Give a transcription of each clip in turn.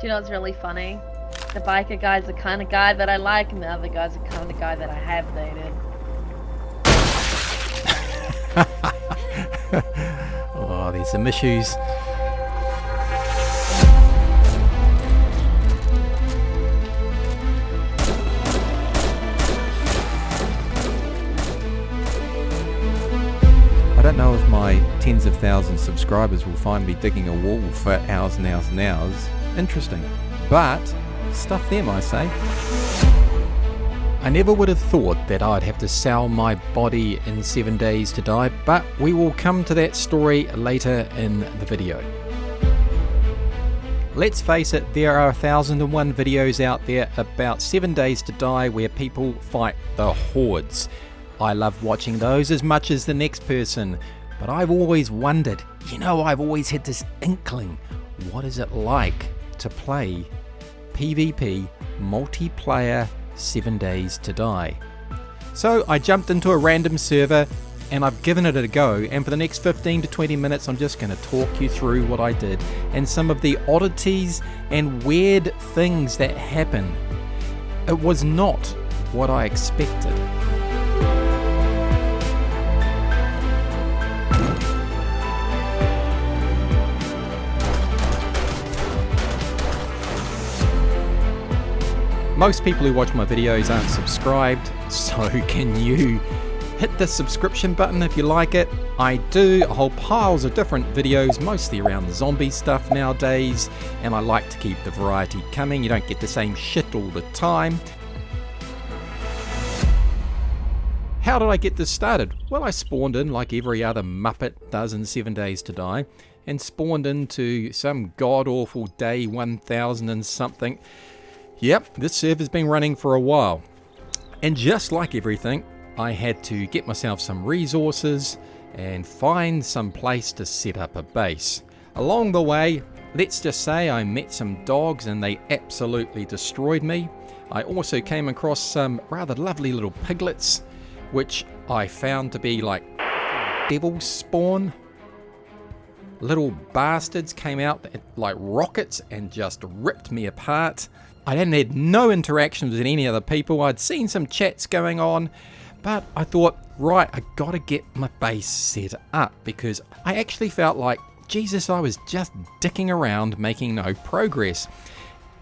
Do you know what's really funny? The biker guy's the kind of guy that I like, and the other guy's the kind of guy that I have dated. Oh, there's some issues. I don't know if my tens of thousands of subscribers will find me digging a wall for hours and hours and hours interesting, but stuff them, I say. I never would have thought that I'd have to sell my body in 7 days to die, but we will come to that story later in the video. Let's face it, there are 1001 videos out there about 7 days to die where people fight the hordes. I love watching those as much as the next person, but I've always wondered, I've always had this inkling, what is it like to play PvP multiplayer 7 days to die? So I jumped into a random server and I've given it a go, and for the next 15 to 20 minutes I'm just going to talk you through what I did and some of the oddities and weird things that happen. It was not what I expected. Most people who watch my videos aren't subscribed, so can you hit the subscription button if you like it? I do a whole piles of different videos, mostly around the zombie stuff nowadays, and I like to keep the variety coming. You don't get the same shit all the time. How did I get this started? Well, I spawned in like every other Muppet does in 7 days to die, and spawned into some god-awful day 1000 and something. Yep, this server's been running for a while, and just like everything, I had to get myself some resources and find some place to set up a base. Along the way, let's just say I met some dogs and they absolutely destroyed me. I also came across some rather lovely little piglets, which I found to be like devil spawn. Little bastards came out like rockets and just ripped me apart. I hadn't had no interactions with any other people. I'd seen some chats going on, but I thought, right, I gotta get my base set up, because I actually felt like, Jesus, I was just dicking around making no progress.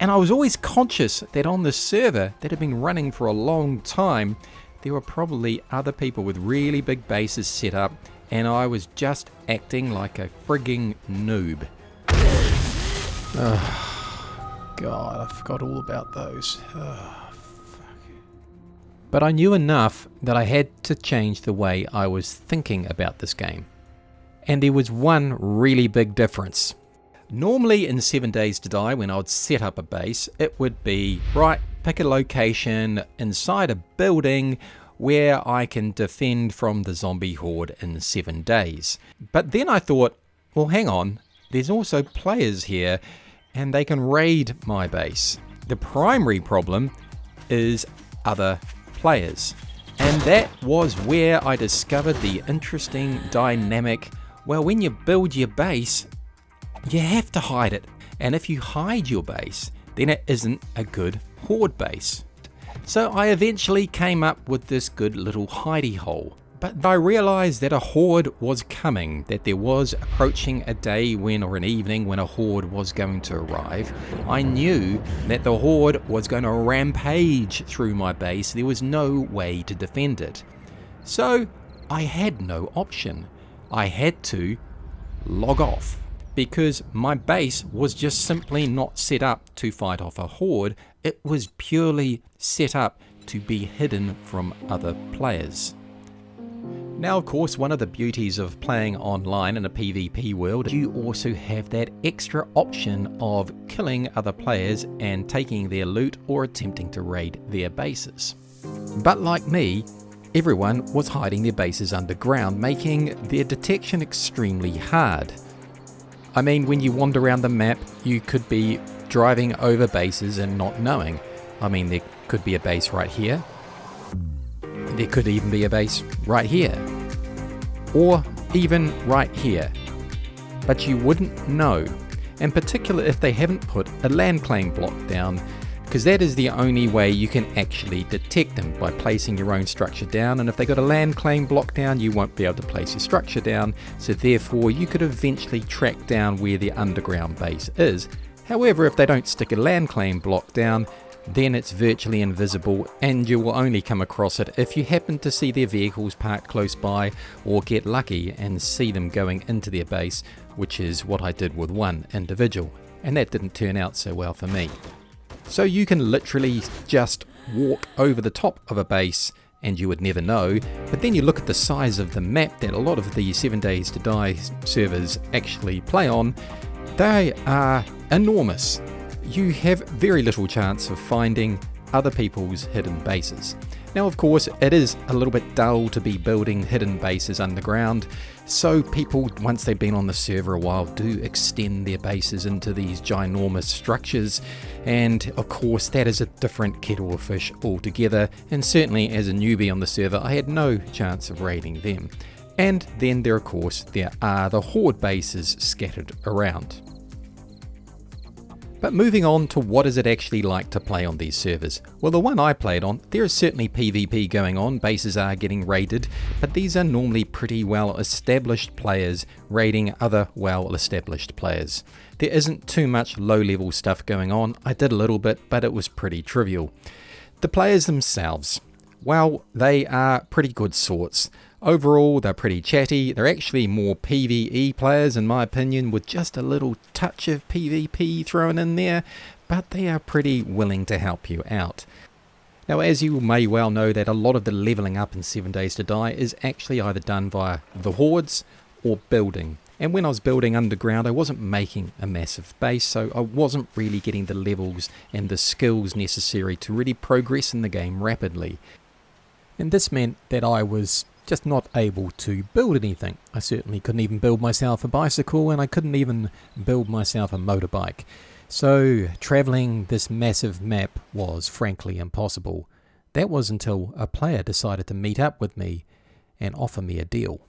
And I was always conscious that on this server that had been running for a long time, there were probably other people with really big bases set up, and I was just acting like a frigging noob. God, I forgot all about those. Oh, fuck. But I knew enough that I had to change the way I was thinking about this game. And there was one really big difference. Normally in 7 days to die, when I would set up a base, it would be, right, pick a location inside a building where I can defend from the zombie horde in 7 days. But then I thought, well, hang on, there's also players here, and they can raid my base. The primary problem is other players. And that was where I discovered the interesting dynamic. Well, when you build your base, you have to hide it. And if you hide your base, then it isn't a good horde base. So I eventually came up with this good little hidey hole. But I realized that a horde was coming, that there was approaching a day when, or an evening when, a horde was going to arrive. I knew that the horde was going to rampage through my base. There was no way to defend it. So I had no option. I had to log off, because my base was just simply not set up to fight off a horde. It was purely set up to be hidden from other players. Now, of course, one of the beauties of playing online in a PvP world, you also have that extra option of killing other players and taking their loot or attempting to raid their bases. But like me, everyone was hiding their bases underground, making their detection extremely hard. I mean, when you wander around the map, you could be driving over bases and not knowing. I mean, there could be a base right here. There could even be a base right here, or even right here, but you wouldn't know. in particular if they haven't put a land claim block down, because that is the only way you can actually detect them, by placing your own structure down. And if they got a land claim block down, you won't be able to place your structure down, so therefore you could eventually track down where the underground base is. However, if they don't stick a land claim block down, then it's virtually invisible, and you will only come across it if you happen to see their vehicles parked close by, or get lucky and see them going into their base, which is what I did with one individual, and that didn't turn out so well for me. So you can literally just walk over the top of a base and you would never know, but then you look at the size of the map that a lot of the 7 Days to Die servers actually play on. They are enormous. You have very little chance of finding other people's hidden bases. Now of course it is a little bit dull to be building hidden bases underground, so people, once they've been on the server a while, do extend their bases into these ginormous structures, and of course that is a different kettle of fish altogether, and certainly as a newbie on the server I had no chance of raiding them. And then there are the horde bases scattered around. But moving on to what is it actually like to play on these servers? Well, the one I played on, there is certainly PvP going on, bases are getting raided, but these are normally pretty well established players raiding other well established players. There isn't too much low level stuff going on. I did a little bit, but it was pretty trivial. The players themselves, well, they are pretty good sorts. Overall, they're pretty chatty. They're actually more PvE players in my opinion, with just a little touch of PvP thrown in there, but they are pretty willing to help you out. Now, as you may well know, that a lot of the leveling up in 7 Days to Die is actually either done via the hordes or building. And when I was building underground, I wasn't making a massive base, so I wasn't really getting the levels and the skills necessary to really progress in the game rapidly. And this meant that I was just not able to build anything. I certainly couldn't even build myself a bicycle, and I couldn't even build myself a motorbike. So travelling this massive map was frankly impossible. That was until a player decided to meet up with me and offer me a deal.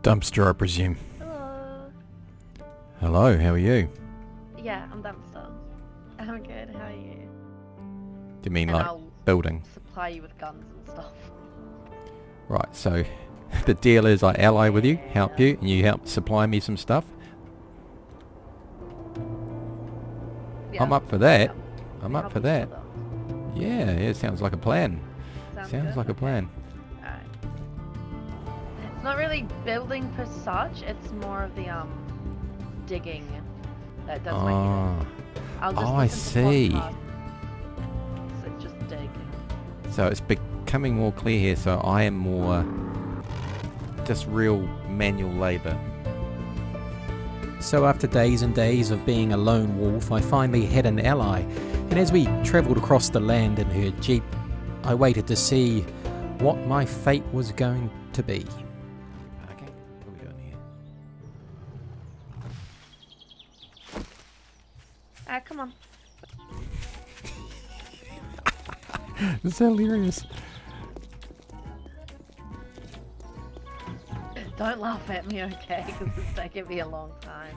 Dumpster, I presume. Hello, how are you? Yeah, I'm dumpster. I'm good, how are you? Do you mean And like I'll building? supply you with guns and stuff. Right, so the deal is I ally with you, help you, and you help supply me some stuff. Yeah. I'm up for that. Yeah. I'm We up help for each that. other. Yeah, sounds like a plan. Sounds good? like a Okay. plan. Alright. It's not really building per such, it's more of the digging that does my Oh, unit. I'll just I listen to see. podcasts, so just dig. So it's becoming more clear here, so I am more just real manual labour. So after days and days of being a lone wolf, I finally had an ally, and as we travelled across the land in her jeep, I waited to see what my fate was going to be. Okay, what are we doing here? Come on. This is hilarious. Don't laugh at me, okay? Because it's taken me a long time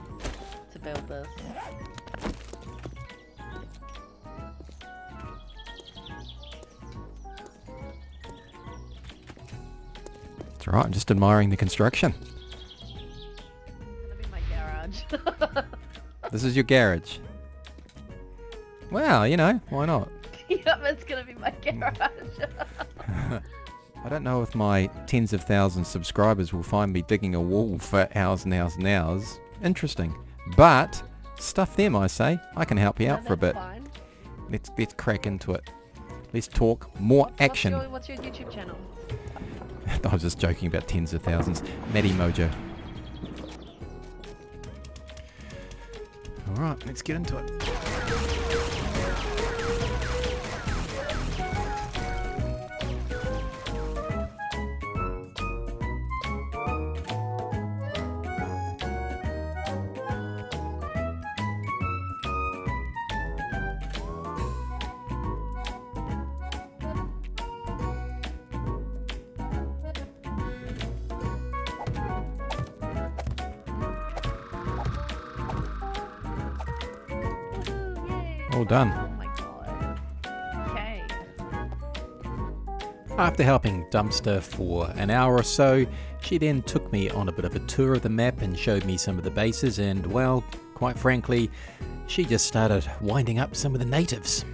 to build this. It's alright, I'm just admiring the construction. It's gonna be my garage. This is your garage. Well, you know, why not? Yep, it's gonna be my garage. I don't know if my tens of thousands of subscribers will find me digging a wall for hours and hours and hours. Interesting. But, stuff them, I say. I can help you out for a bit. Fine. Let's crack into it. Let's talk more action. What's your YouTube channel? I was just joking about tens of thousands. Matty Mojo. Alright, let's get into it. All done. Oh my god. Okay. After helping Dumpster for an hour or so, she then took me on a bit of a tour of the map and showed me some of the bases, and well, quite frankly, she just started winding up some of the natives.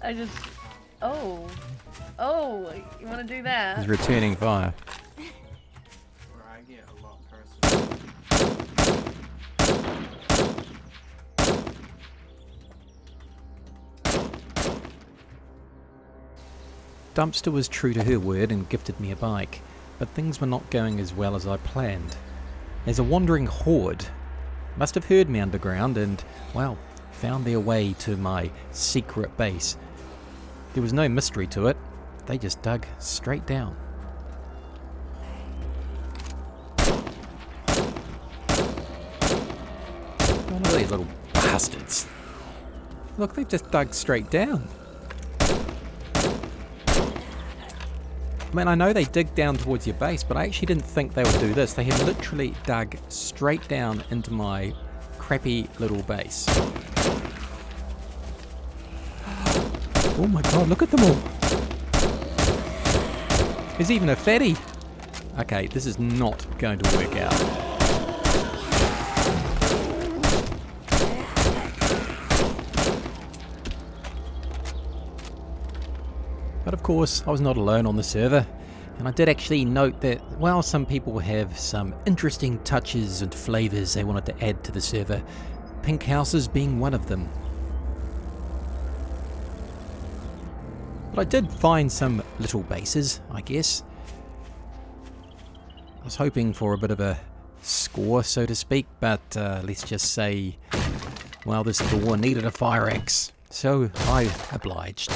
I just... Oh, you want to do that? He's returning fire. Where I get a lot personal. Dumpster was true to her word and gifted me a bike, but things were not going as well as I planned. As a wandering horde must have heard me underground and, well, found their way to my secret base. There was no mystery to it, they just dug straight down. One of these little bastards. Look, they've just dug straight down. I mean, I know they dig down towards your base, but I actually didn't think they would do this. They have literally dug straight down into my crappy little base. Oh my god, look at them all. There's even a fatty. Okay, this is not going to work out. But of course, I was not alone on the server, and I did actually note that while some people have some interesting touches and flavours they wanted to add to the server, pink houses being one of them. But I did find some little bases, I guess. I was hoping for a bit of a score, so to speak, but let's just say, well, this door needed a fire axe, so I obliged.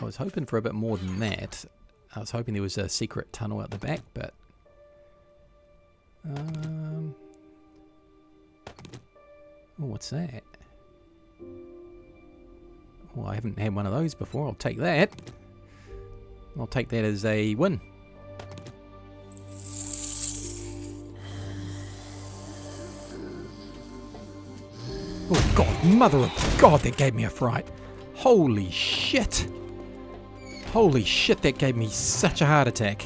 I was hoping for a bit more than that. I was hoping there was a secret tunnel out the back, but... Oh, what's that? Oh, I haven't had one of those before. I'll take that. I'll take that as a win. Oh god, mother of god, that gave me a fright. Holy shit. Holy shit, that gave me such a heart attack.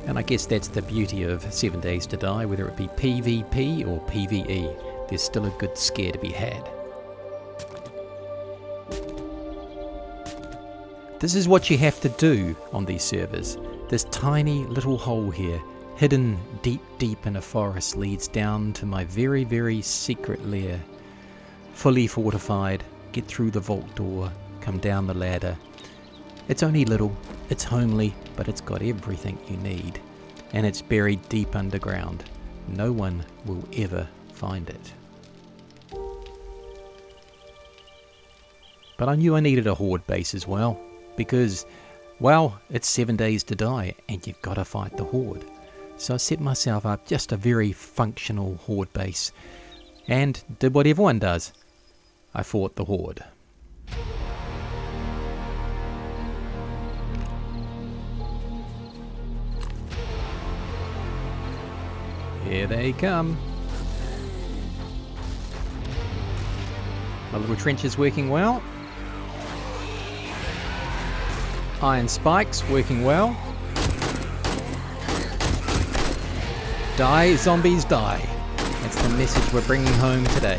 And I guess that's the beauty of 7 Days to Die, whether it be PvP or PvE. There's still a good scare to be had. This is what you have to do on these servers. This tiny little hole here, hidden deep, deep in a forest, leads down to my very, very secret lair. Fully fortified, get through the vault door, come down the ladder. It's only little, it's homely, but it's got everything you need. And it's buried deep underground. No one will ever find it. But I knew I needed a horde base as well, because, well, it's 7 days to die, and you've got to fight the horde. So I set myself up just a very functional horde base, and did what everyone does. I fought the horde. Here they come. My little trench is working well. Iron spikes working well. Die, zombies, die. That's the message we're bringing home today.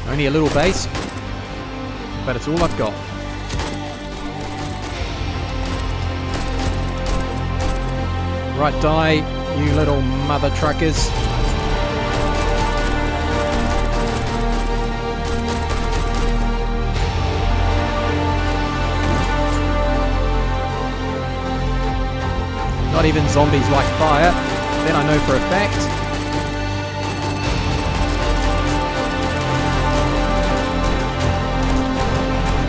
Only a little base, but it's all I've got. Right, die, you little mother truckers. Not even zombies like fire, then I know for a fact.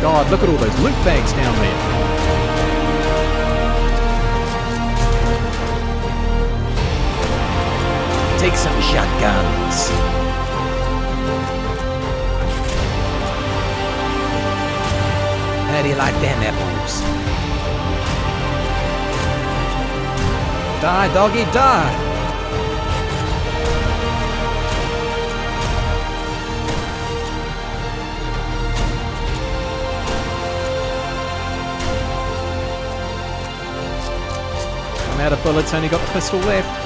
God, look at all those loot bags down there. shotguns. How do you like them apples? Die, doggy, die! I'm out of bullets, only got the pistol left.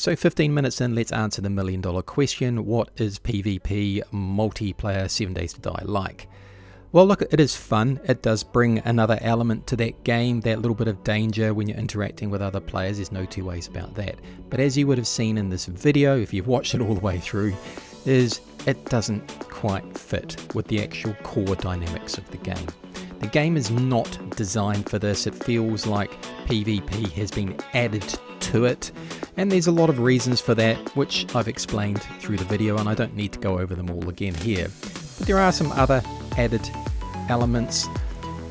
So 15 minutes in, let's answer the $1 million question. What is PvP multiplayer 7 Days to Die like? Well, look, it is fun. It does bring another element to that game, that little bit of danger when you're interacting with other players. There's no two ways about that. But as you would have seen in this video, if you've watched it all the way through, is it doesn't quite fit with the actual core dynamics of the game. The game is not designed for this. It feels like PvP has been added to it, and there's a lot of reasons for that, which I've explained through the video, and I don't need to go over them all again here. But there are some other added elements.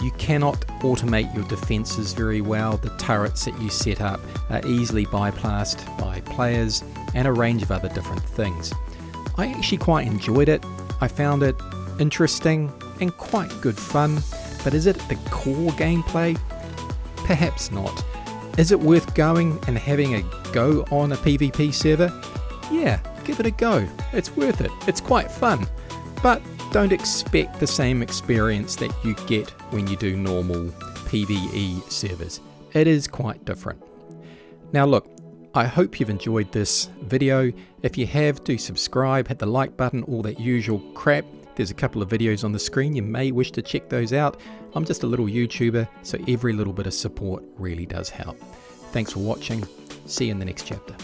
You cannot automate your defenses very well. The turrets that you set up are easily bypassed by players, and a range of other different things. I actually quite enjoyed it. I found it interesting and quite good fun, but is it the core gameplay? Perhaps not. Is it worth going and having a go on a PvP server? Yeah, give it a go. It's worth it. It's quite fun. But don't expect the same experience that you get when you do normal PvE servers. It is quite different. Now look, I hope you've enjoyed this video. If you have, do subscribe, hit the like button, all that usual crap. There's a couple of videos on the screen, you may wish to check those out. I'm just a little YouTuber, so every little bit of support really does help. Thanks for watching. See you in the next chapter.